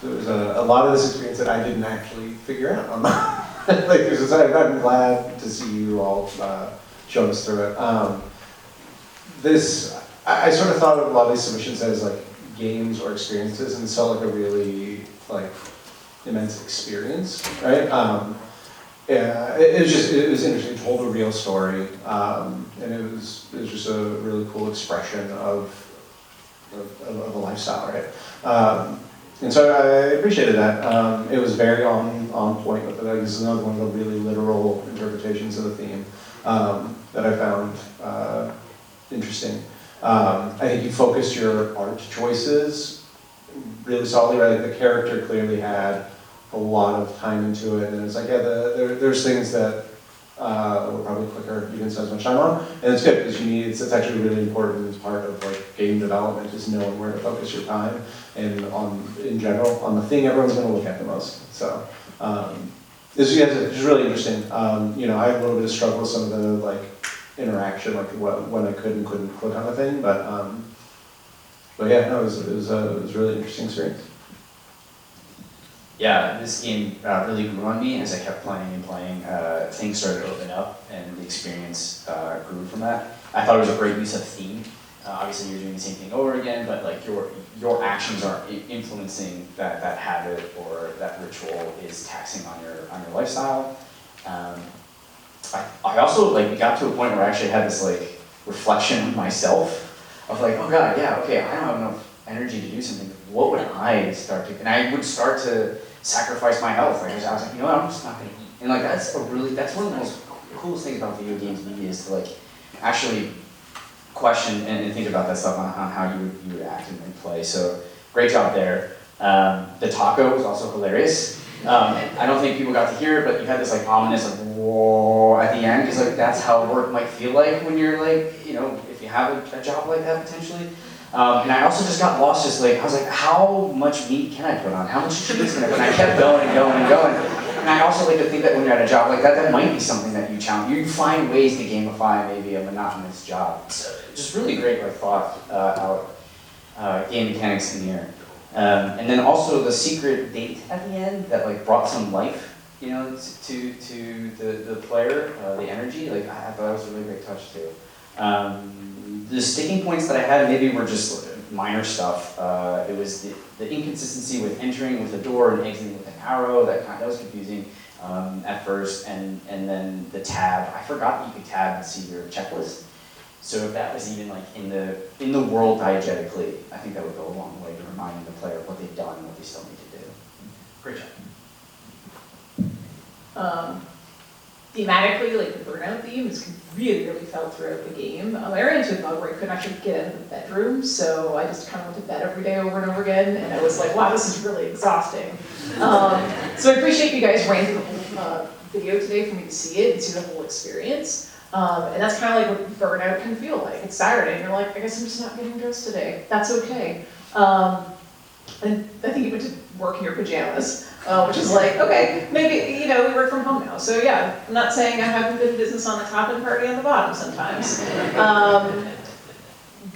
there was a lot of this experience that I didn't actually figure out on my like, I'm glad to see you all show us through it. I sort of thought of a lot of these submissions as like games or experiences, and it felt like a really like immense experience, right? Yeah, it was interesting. It told a real story, and it was just a really cool expression of a lifestyle, right? And so I appreciated that. It was very on point with it. This is another one of the really literal interpretations of the theme that I found interesting. I think you focused your art choices really solidly, right? Like the character clearly had a lot of time into it, and it's like, yeah, there's things that were probably quicker, you didn't spend as much time on, and it's good because it's actually really important as part of like game development is knowing where to focus your time and in general on the thing everyone's going to look at the most. So this is really interesting. You know, I had a little bit of struggle with some of the like interaction, like when I could and couldn't click on a thing, but yeah, no, it was a really interesting experience. Yeah, this game really grew on me as I kept playing and playing. Things started to open up, and the experience grew from that. I thought it was a great use of theme. Obviously, you're doing the same thing over again, but like your actions are influencing that habit or that ritual is taxing on your lifestyle. I also like got to a point where I actually had this like reflection of myself of like, oh god, yeah, okay, I don't have enough energy to do something. What would I start to? And I would start to sacrifice my health. Like, I was like, you know what, I'm just not gonna eat. And like that's one of the most coolest things about video games media is to like actually question and think about that stuff on how you would act and play. So great job there. The taco was also hilarious. I don't think people got to hear it, but you had this like ominous like whoa at the end, because like that's how work might feel like when you're like, you know, if you have a job like that potentially. And I also just got lost, just like, I was like, how much meat can I put on? How much cheese can I put on? And I kept going and going and going. And I also like to think that when you're at a job like that, that might be something that you challenge. You find ways to gamify maybe a monotonous job. So just really great like thought out game mechanics in here. And then also the secret date at the end that like brought some life, you know, to the player, the energy. Like I thought that was a really great touch too. The sticking points that I had maybe were just minor stuff. It was the inconsistency with entering with a door and exiting with an arrow. That was confusing at first, and then the tab. I forgot that you could tab and see your checklist. So if that was even like in the world diegetically, I think that would go a long way to reminding the player what they've done and what they still need to do. Great job. Thematically, like the Burnout theme is really felt throughout the game. I ran into a bug where I couldn't actually get out of the bedroom, so I just kind of went to bed every day over and over again, and I was like, wow, this is really exhausting. So I appreciate you guys ran through the whole video today for me to see it and see the whole experience. And that's kind of like what Burnout can feel like. It's Saturday, and you're like, I guess I'm just not getting dressed today. That's okay. And I think you went to work in your pajamas. Which is like, okay, maybe, you know, we work from home now. So yeah, I'm not saying I haven't been business on the top and party on the bottom sometimes.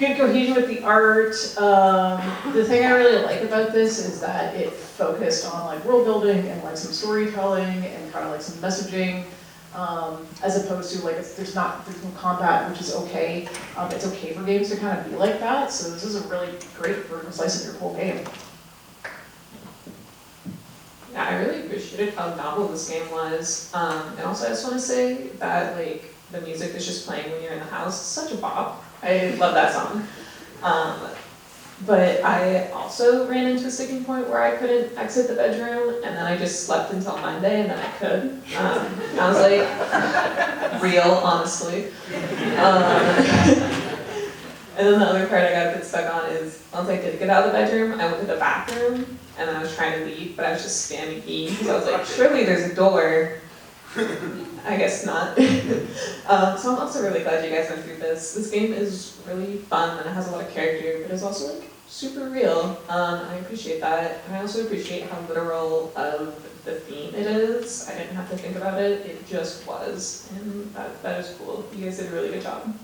Good cohesion with the art. The thing I really like about this is that it focused on like world building and like some storytelling and kind of like some messaging, as opposed to like there's no combat, which is okay. It's okay for games to kind of be like that. So this is a really great vertical slice of your whole game. Yeah, I really appreciated how novel this game was. And also I just want to say that like the music that's just playing when you're in the house is such a bop. I love that song. But I also ran into a sticking point where I couldn't exit the bedroom, and then I just slept until Monday, and then I could. I was like, real, honestly. And then the other part I got a bit stuck on is, once I did get out of the bedroom, I went to the bathroom, and then I was trying to leave, but I was just spamming E, because I was like, surely there's a door. I guess not. So I'm also really glad you guys went through this. This game is really fun, and it has a lot of character, but it's also like super real. I appreciate that, and I also appreciate how literal of the theme it is. I didn't have to think about it, it just was, and that is cool. You guys did a really good job.